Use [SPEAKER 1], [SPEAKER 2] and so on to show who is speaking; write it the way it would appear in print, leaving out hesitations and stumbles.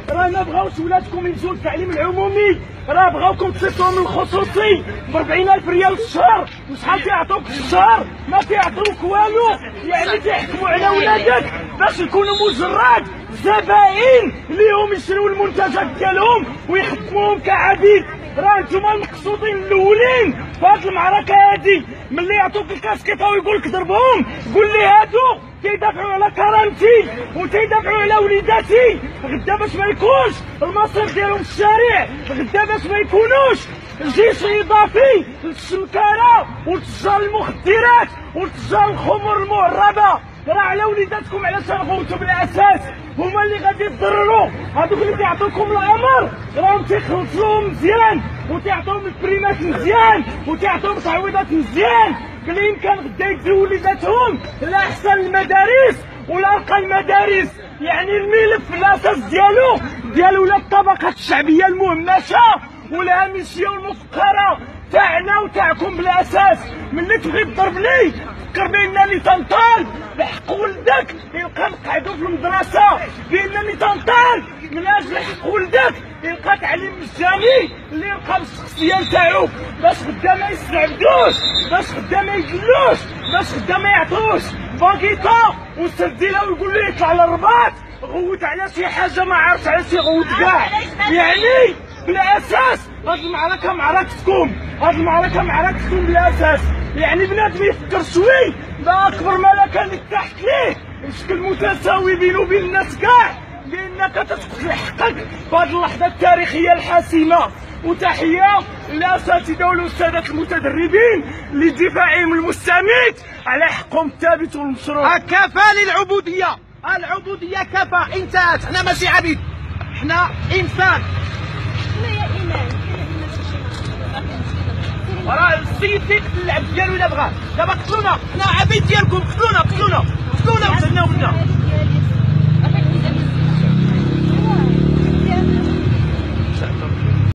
[SPEAKER 1] راه ما بغاوش ولادكم يمشيو للتعليم العمومي، راه بغاوكم تسيطروا من الخصوصي ب 40,000 ريال في الشهر. وشحال تيعطوك في الشهر؟ ما تيعطوك والو. يعني تيحكموا على ولادك باش يكونوا مجرد زبائن ليهم يشريو المنتجات ديالهم ويخدموهم كعبيد. راه نتوما المقصودين الاولين في هذه المعركه هذه. ملي يعطوك الكاسكيطه ويقول لك ضربهم، قول لي هادو تيدافعوا على كرامتي وتيدافعوا على وليداتي. غدا باش ما يكونش المصير ديالهم في الشارع، غدا باش ما يكونوش الجيش الاضافي للشمكاره وتجار المخدرات وتجار الخمر المهربه. راه على وليداتكم علاش غوتوا بالاساس، هما اللي غادي يضرروا. هذوك اللي تيعطوكم الامر راهم تيخلصوهم مزيان وتيعطوهم البريمات مزيان وتيعطوهم تعويضات مزيان، بالامكان غدا يديو وليداتهم لاحسن المدارس ولا ارقى المدارس. يعني الملف الاساس ديالو ولا الطبقه الشعبيه المهمشه والهامشيه والمفقره تاعنا وتاعكم بالاساس. ملي تبغي تضربني فكر بانني تنطالب بحق ولدك يلقى مقعدو في المدرسه، بانني تنطالب من اجل حق ولدك يلقى تعليم مجاني اللي يلقى بالشخصيه نتاعو، باش غدا ما يستعبدوش، باش غدا ما يدلوش، باش غدا ما يعطوش باكيطه وسرديله ويقول لي يطلع للرباط غوت على شي حاجه ما عرفش على شي غوت كاع. يعني بالاساس هاد المعركه معركتكم، هاد المعركه معركتكم بالاساس. يعني بنادم يفكر شوي لا اكبر ملكه اللي تحت ليه بشكل متساوي بينه وبين الناس كاع، لانك تتقتل حقك في هذه اللحظه التاريخيه الحاسمه. وتحيه للاساتذه والاستاذات المتدربين لدفاعهم المستميت على حقهم الثابت والمشروع.
[SPEAKER 2] كفى للعبوديه، العبوديه كفى، انتهت. حنا ماشي عبيد، حنا انسان.
[SPEAKER 3] يا ايمان
[SPEAKER 2] راه السيد تيقتل العبد ديالو الا بغاه. دابا قتلونا، حنا عبيد ديالكم، قتلونا وجدنا